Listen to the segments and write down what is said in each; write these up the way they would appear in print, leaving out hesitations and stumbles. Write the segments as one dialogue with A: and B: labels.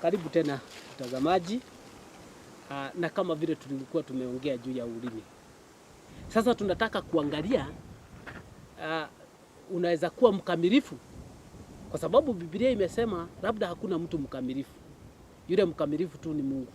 A: Karibu tena mtazamaji. Na kama vile tulikuwa tumeongea juu ya ulimi. Sasa tunataka kuangalia unaweza kuwa mkamilifu, kwa sababu Biblia imesema labda hakuna mtu mkamilifu. Yule mkamilifu tu ni Mungu.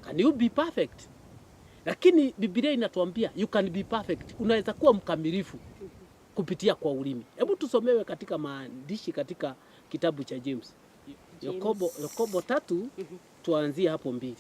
A: Can you be perfect? Lakini Biblia inatuambia you can be perfect. Unaweza kuwa mkamilifu kupitia kwa ulimi. Hebu tusomewe katika maandishi katika kitabu cha James. Yakobo 3 tuanzie hapo 2.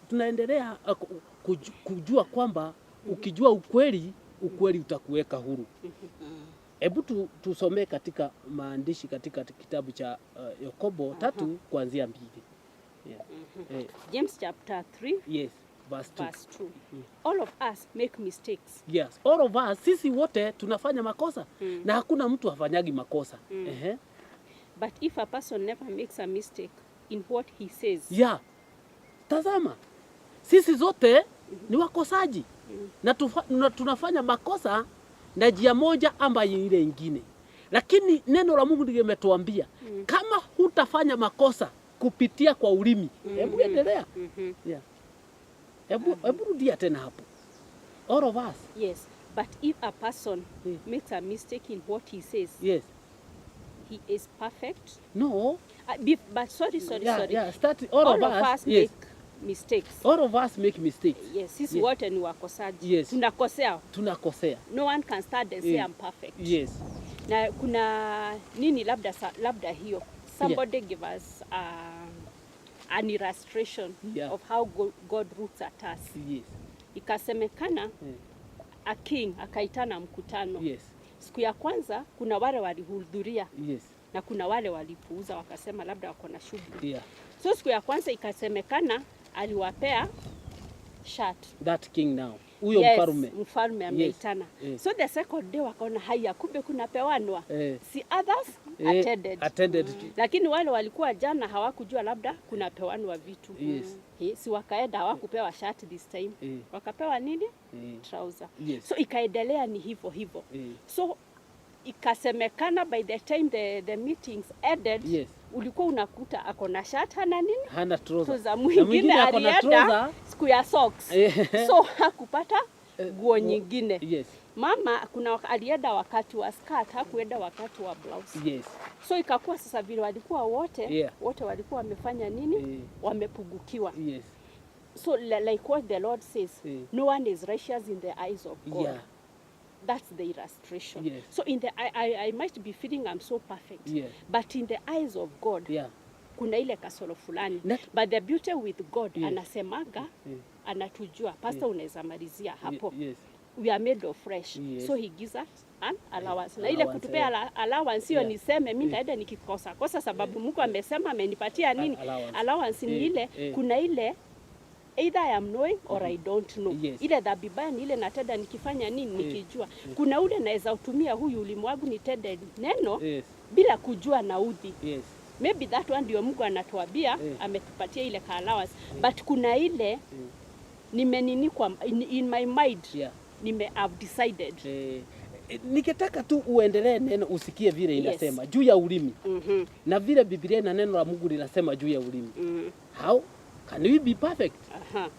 A: Tunaendelea kujua kwamba ukijua ukweli, ukweli utakuweka huru. Hebu tusomee katika maandishi katika kitabu cha Yakobo 3 kuanzia 2. Yeah.
B: James chapter 3.
A: Yes, verse 2.
B: All of us make mistakes.
A: Yes, all of us, sisi wote tunafanya makosa. Na hakuna mtu hafanyagi makosa.
B: But if a person never makes a mistake in what he says.
A: Yeah. Tazama, sisi zote ni wakosaji. Na tunafanya makosa na njia moja ama ile ingine. Lakini neno la Mungu limetuambia kama hutafanya makosa kupitia kwa ulimi. Hebu endelea. Yeah. Hebu rudia tena hapo. All of us.
B: Yes, but if a person makes a mistake in what he says.
A: Yes.
B: He is perfect.
A: No.
B: But sorry.
A: Yeah, all of us
B: make mistakes.
A: All of us make mistakes.
B: Yes, sisi wote ni wakosaji.
A: Yes. Tunakosea.
B: No one can stand and say I'm perfect.
A: Yes.
B: Na kuna nini labda hiyo. Somebody give us an illustration of how God looks at us.
A: Yes.
B: Ikasemekana a king akaitana mkutano.
A: Yes.
B: Siku ya kwanza kuna wale walihudhuria.
A: Yes.
B: Na kuna wale walipuuza wakasema labda wako na shughuli.
A: Yeah.
B: So siku ya kwanza ikasemekana aliwapea shirt.
A: That king now. Huyo
B: mfalme ameitana. Yes. So the second day wakaona haya kumbe kuna pewanwa. Si others attended. Lakini wale walikuwa jana hawakujua labda kuna pewanwa vitu. Si wakaenda hawakupewa shirt this time. Wakapewa nini? Trouser.
A: Yes.
B: So ikaendelea ni hivyo. So ikasemekana by the time the meetings ended, ulikuwa unakuta ako na shirt hana nini?
A: Hana trouser.
B: Mwingine alienda siku ya socks. So hakupata nguo nyingine.
A: Yes.
B: Mama alienda wakati wa skirt, hakuenda wakati wa blouse.
A: Yes.
B: So ikakuwa sasa vile walikuwa wote walikuwa wamefanya nini? Wamepugukiwa.
A: Yes.
B: So like what the Lord says, no one is righteous in the eyes of God.
A: Yeah.
B: That's the illustration.
A: Yes.
B: So in the I might be feeling I'm so perfect.
A: Yes.
B: But in the eyes of God, kuna ile kasoro fulani. But the beauty with God, anasemaga, anatujua. Pastor unaweza malizia hapo.
A: Yes.
B: We are made of flesh. So he gives us an allowance. Na ile kutupea allowance hiyo niseme mimi ndaenda nikikosa. Kosa sababu Mungu amesema amenipatia nini? Allowance ni ile kuna ile either I am knowing or I don't know. Ile dhambi baya ni ile natenda nikifanya nini nikijua. Kuna ule naweza utumia huyu ulimwangu nitende neno bila kujua na udhi. Maybe that one ndio Mungu anatuambia ametupatia ile allowance. But kuna ile nimenini kwa in my mind have decided.
A: Nikitaka tu uendelee neno usikie vile inasema juu ya ulimi. Na vile Biblia na neno la Mungu linasema juu ya ulimi. How can we be perfect?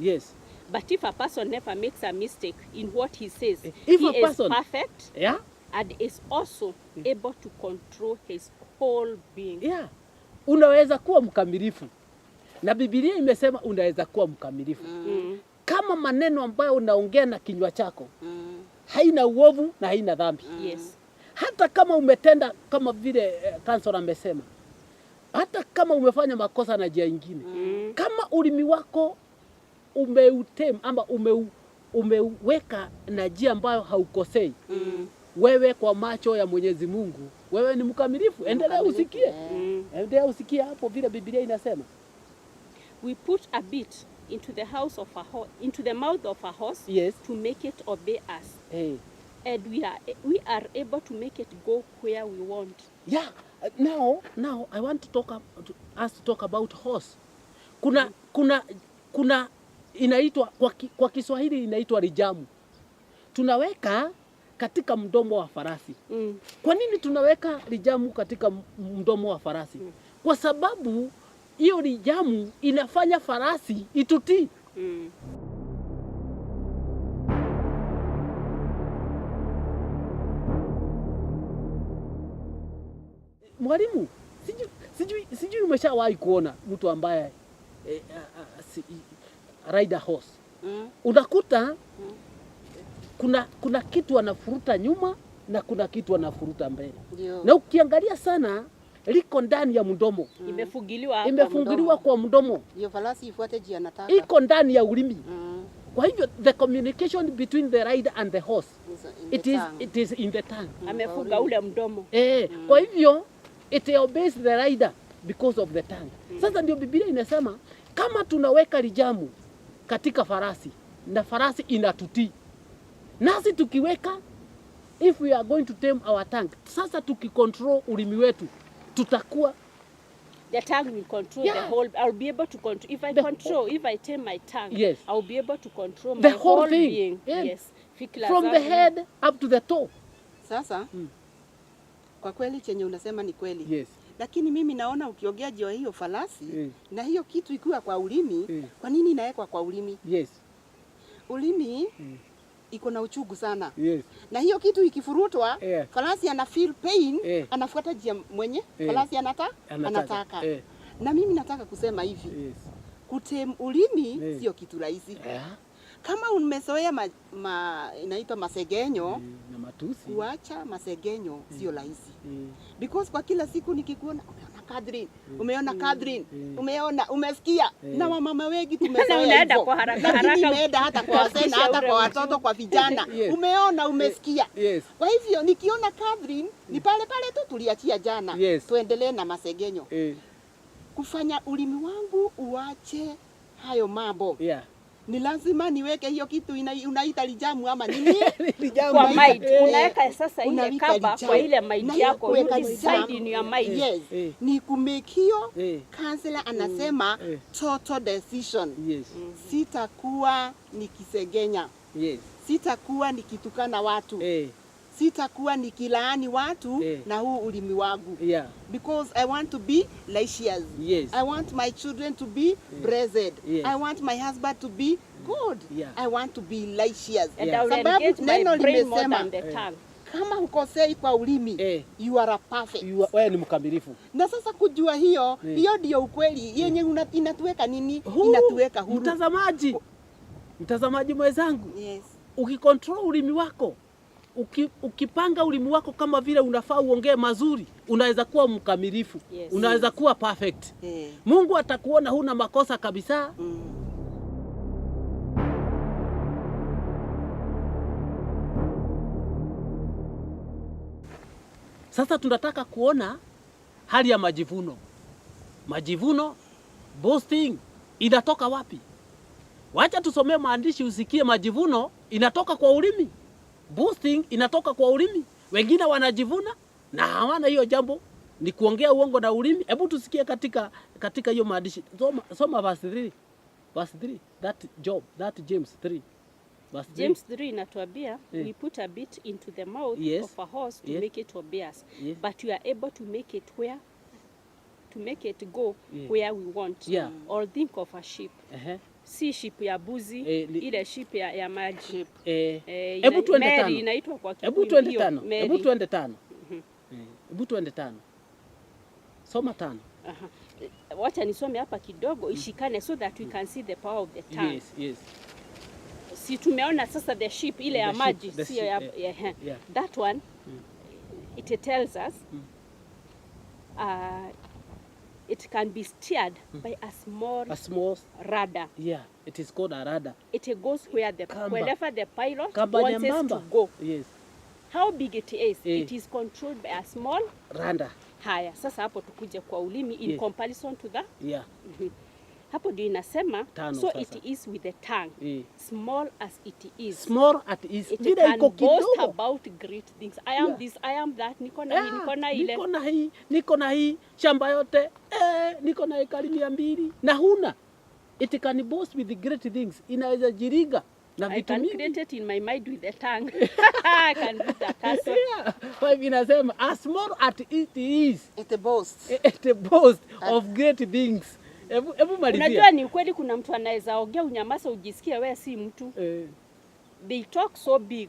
A: Yes.
B: But if a person never makes a mistake in what he says,
A: if
B: he
A: a person
B: is perfect and is also able to control his whole being.
A: Yeah. Unaweza kuwa mkamilifu. Na Biblia imesema unaweza kuwa mkamilifu. Kama maneno ambayo unaongea na kinywa chako haina uovu na haina dhambi.
B: Yes.
A: Hata kama umetenda kama vile Council amesema. Hata kama umefanya makosa na njia nyingine. Kama ulimi wako ama umeweka na njia ambayo haukosei. Wewe kwa macho ya Mwenyezi Mungu, wewe ni mkamilifu. Endelea usikie. Endelea usikie hapo vile Biblia inasema.
B: We put a bit into the mouth of a horse to make it obey us. And we are able to make it go where we want.
A: Yeah. Now I want to talk about horse. Kuna inaitwa kwa Kiswahili inaitwa lijamu. Tunaweka katika mdomo wa farasi. Kwa nini tunaweka lijamu katika mdomo wa farasi? Kwa sababu hiyo lijamu inafanya farasi itutii. Mwalimu, sijui umeshawahi kuona mtu ambaye ride a horse. Unakuta kuna kitu anafuruta nyuma na kuna kitu anafuruta mbele. Na ukiangalia sana liko ndani ya mdomo. Imefungiliwa kwa mdomo.
C: Hiyo farasi ifuate njia anataka.
A: Iko ndani ya ulimi. Kwa hivyo the communication between the rider and the horse it is in the tongue.
B: Amefunga ule mdomo.
A: Kwa hivyo it obeys the rider because of the tongue. Sasa ndio Biblia inasema kama tunaweka lijamu katika farasi na farasi inatutii. Nasi tukiweka, if we are going to tame our tongue, sasa tukicontrol ulimi wetu, tutakuwa
B: the tongue will control the whole. I'll be able to control if I tame my tongue.
A: Yes.
B: I'll be able to control
A: the
B: my
A: whole thing.
B: being. Yes.
A: From the head up to the toe.
C: Sasa kwa kweli chenye unasema ni kweli.
A: Yes.
C: Lakini mimi naona ukiongea juu hiyo farasi na hiyo kitu ikiwa kwa ulimi, kwa nini inawekwa kwa ulimi?
A: Yes.
C: Ulimi iko na uchungu sana.
A: Yes.
C: Na hiyo kitu ikifurutwa, farasi ana feel pain, anafuata njia mwenye farasi anataka. Na mimi nataka kusema hivi. Kutem ulimi sio kitu rahisi. Kama umezoea inaitwa masegenyo
A: na matusi,
C: kuacha masegenyo sio rahisi. Because kwa kila siku nikikuona umeona Catherine, umeona umesikia, na mama wengi tumezoea
B: unaenda kwa haraka
C: umeenda hata kwa wazee na hata kwa watoto, kwa vijana, umeona umesikia. Kwa hivyo nikiona Catherine ni pale tu tuliachia jana, tuendelee na masegenyo. Kufanya ulimi wangu uache hayo mambo. Ni lazima niweke hiyo kitu unaita lijamu ama nini?
B: Kwa mind. Unaweka sasa ile kaba kwa ile mind yako. You decide in your mind.
C: Yes. Ni kumekio counselor anasema total decision. Sitakuwa nikisegenya. Sitakuwa nikitukana watu. Sitakuwa nikilaani watu na huu ulimi wangu. Because I want to be righteous. I want my children to be blessed. I want my husband to be good. I want to be righteous.
B: Sababu neno limesema
C: kama hukosei kwa ulimi, you are perfect.
A: Wewe ni mkamilifu.
C: Na sasa kujua hiyo ndio ukweli yenye inatuweka nini? Inatuweka huru.
A: Mtazamaji mwenzangu. Ukicontrol ulimi wako, ukipanga ulimi wako kama vile unafaa uongee mazuri, unaweza kuwa mkamilifu. Unaweza kuwa perfect. Mungu atakuona huna makosa kabisa. Sasa tunataka kuona hali ya majivuno. Majivuno, boasting, inatoka wapi? Wacha tusomee maandishi usikie majivuno inatoka kwa ulimi. Boasting inatoka kwa ulimi. Wengine wanajivuna na hawana hiyo jambo, ni kuongea uongo na ulimi. Hebu tusikie katika hiyo maandishi. Soma verse 3. Verse 3. That James 3.
B: James 3 inatuambia we put a bit into the mouth of a horse to make it obey us. But you are able to make it go where we want. Or think of a sheep. Si sheep ya buzi, ile sheep ya maji.
A: Hebu tuende tano.
B: Inaitwa kwa
A: Hebu tuende tano. Hebu tuende tano. Soma tano.
B: Wacha nisome hapa kidogo ishikane so that we can see the power of the tongue. Si tumeona sasa the sheep ile ya maji, sio ya that one. It tells us it can be steered by a small rudder.
A: It is called a rudder.
B: It goes wherever the pilot wants it to go. How big it is? It is controlled by a small
A: rudder.
B: Haya, sasa hapo tukuje kwa ulimi in comparison to the hapo ndio inasema so it is with the tongue. Small as it is.
A: Small as it is.
B: It can boast about great things. I am this, I am that. Niko na hii, niko na ile.
A: Niko na hii shamba yote. Niko na ekari 200 na huna. It can boast with the great things. Inaweza jiriga
B: I can create it in my mind with the tongue. I can build a castle.
A: Yeah. 5 inasema as small as it is.
C: It boasts.
A: It boasts of great things. Hebu malizia.
B: Unajua ni ukweli kuna mtu anaweza ongea unyamaza ujisikie wewe si mtu. They talk so big.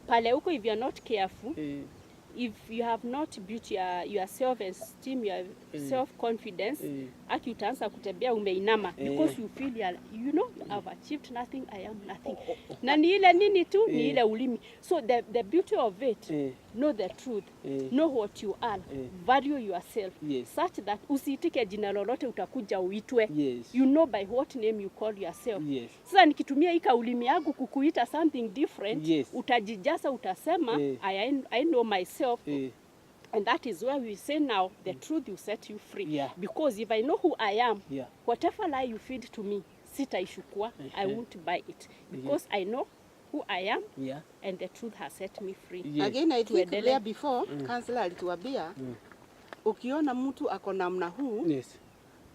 B: Pale huko if you are not careful. If you have not built your self-esteem, your self-confidence, aki utaanza kutembea umeinama because you feel you know I've achieved nothing, I am nothing. Na ni ile nini tu, ni ile ulimi. So the beauty of it, know the truth, know what you are, value yourself, such that usiitike jina lolote utakuja uitwe. You know by what name you call yourself. Sasa nikitumia hika ulimi yangu kukuita something different, utajijasa utasema I know myself. And that is where we say now the truth will set you free. Because if I know who I am, whatever lie you feed to me, sitaishukua, I won't buy it. Because I know who I am, and the truth has set me free.
C: Again, I think there before, Counselor alituambia, ukiona mtu ako namna huu,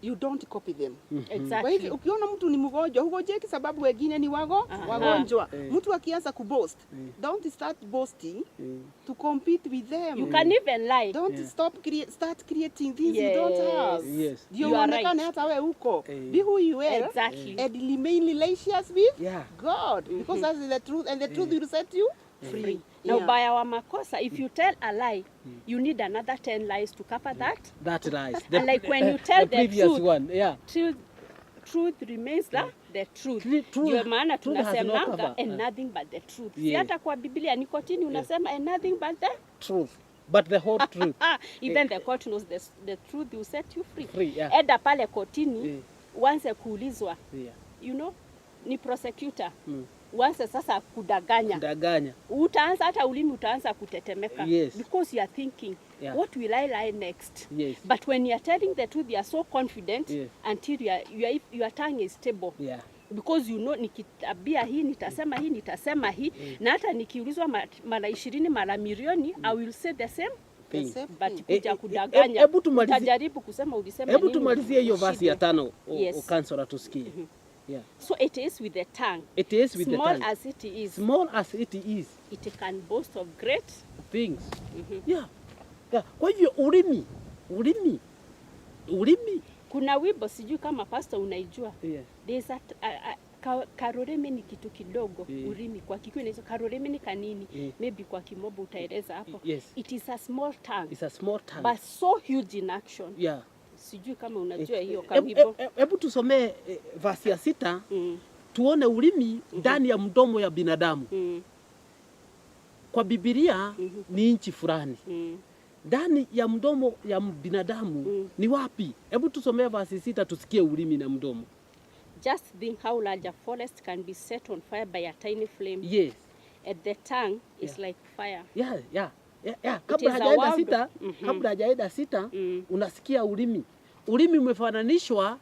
C: you don't copy them.
B: Exactly.
C: Kwa hivyo ukiona mtu ni mgonjwa, hungojeki sababu wengine ni wagonjwa. Mtu akianza kuboast, don't start boasting to compete with them.
B: You can even lie.
C: Don't start creating things you don't have.
B: You are right.
C: Hata wewe uko. Be who you are.
B: Exactly.
C: And remain relations with God. Because that is the truth, and the truth will set you free.
B: Now by our makosa, if you tell a lie, you need another 10 lies to cover that.
A: That lies.
B: And like when you tell the truth,
A: one,
B: truth remains the truth. Ndio maana tunasemanga and nothing but the truth. Si hata kwa Biblia ni kotini unasema and nothing but the
A: truth. But the whole truth.
B: Even the court knows the truth will set you free.
A: Yeah.
B: Eda pale kotini, once kuulizwa, you know, ni prosecutor. Once sasa kudaganya. Utaanza hata ulimi utaanza kutetemeka. Because you are thinking, what will I lie next? But when you are telling the truth, you are so confident until your tongue is stable. Because you know nikitabia hii nitasema hii na hata nikiulizwa mara 20 mara milioni I will say the same. But kuja kudaganya utajaribu kusema ulisema nini.
A: Hebu tumalizie hiyo verse ya 5 Counselor tusikie.
B: So it is with the tongue.
A: It is with
B: small
A: the tongue.
B: As it is.
A: Small as it is.
B: It can boast of great
A: things. Kwa hivyo ulimi.
B: Kuna wimbo sijui kama pastor unaijua. There's karoreme ni kitu kidogo. Ulimi kwa Kikuyu inaitwa karoreme ni kanini. Maybe kwa Kimombo utaeleza hapo. It is a small tongue.
A: It's a small tongue.
B: But so huge in action. Sijui kama unajua hiyo kawimbo.
A: Hebu tusomee verse ya 6 tuone ulimi ndani ya mdomo ya binadamu. Kwa Biblia ni inchi fulani. Ndani ya mdomo ya binadamu ni wapi? Hebu tusomee verse 6 tusikie ulimi na mdomo.
B: Just think how large a forest can be set on fire by a tiny flame. And the tongue is like fire. Kabla hajaenda sita, unasikia ulimi. Ulimi umefananishwa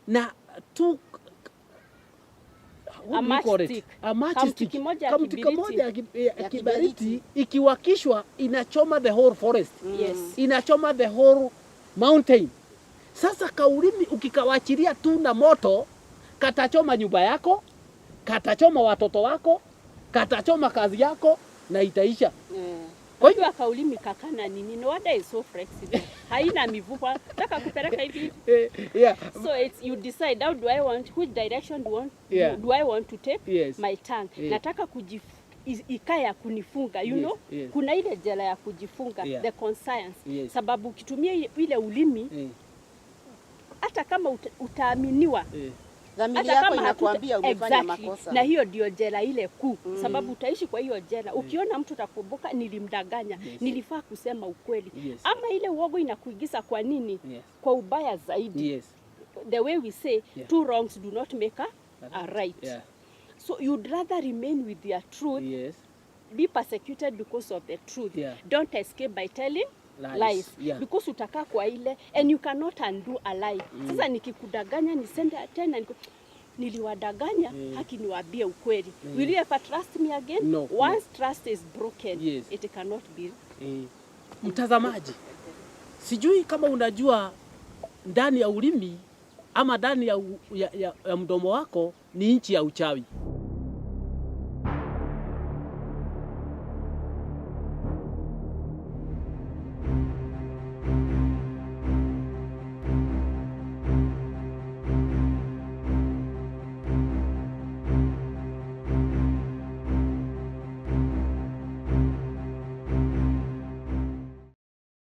B: na tu a matchstick.
A: Kamti kimoja ya kiberiti ikiwakishwa inachoma the whole forest. Inachoma the whole mountain. Sasa kaulimi ukikawachilia tu na moto katachoma nyumba yako, katachoma watoto wako, katachoma kazi yako na itaisha.
B: Kwa hiyo kaulimi kakana nini? No wonder is so flexible. Haina mivupa. Nataka kupeleka hivi. So it's you decide how do I want, which direction do I want to take my tongue. Nataka ikaya kunifunga, you know? Kuna ile jela ya kujifunga, the conscience. Sababu ukitumia ile ulimi hata kama utaaminiwa
C: dhamiri yako inakuambia umefanya makosa.
B: Na hiyo ndio jela ile kuu. Sababu utaishi kwa hiyo jela. Ukiona mtu utakumbuka nilimdanganya, nilifaa kusema ukweli. Ama ile uogo inakuigiza kwa nini? Kwa ubaya zaidi. The way we say, two wrongs do not make a right. So you'd rather remain with your truth, be persecuted because of the truth. Don't escape by telling lies. Because utakaa kwa ile and you cannot undo a lie. Sasa nikikudanganya nisende tena niliwadanganya haki niwaambie ukweli. Will you ever trust me again?
A: No.
B: Once trust is broken, it cannot be.
A: Mtazamaji, sijui kama unajua ndani ya ulimi ama ndani ya mdomo wako ni inchi ya uchawi.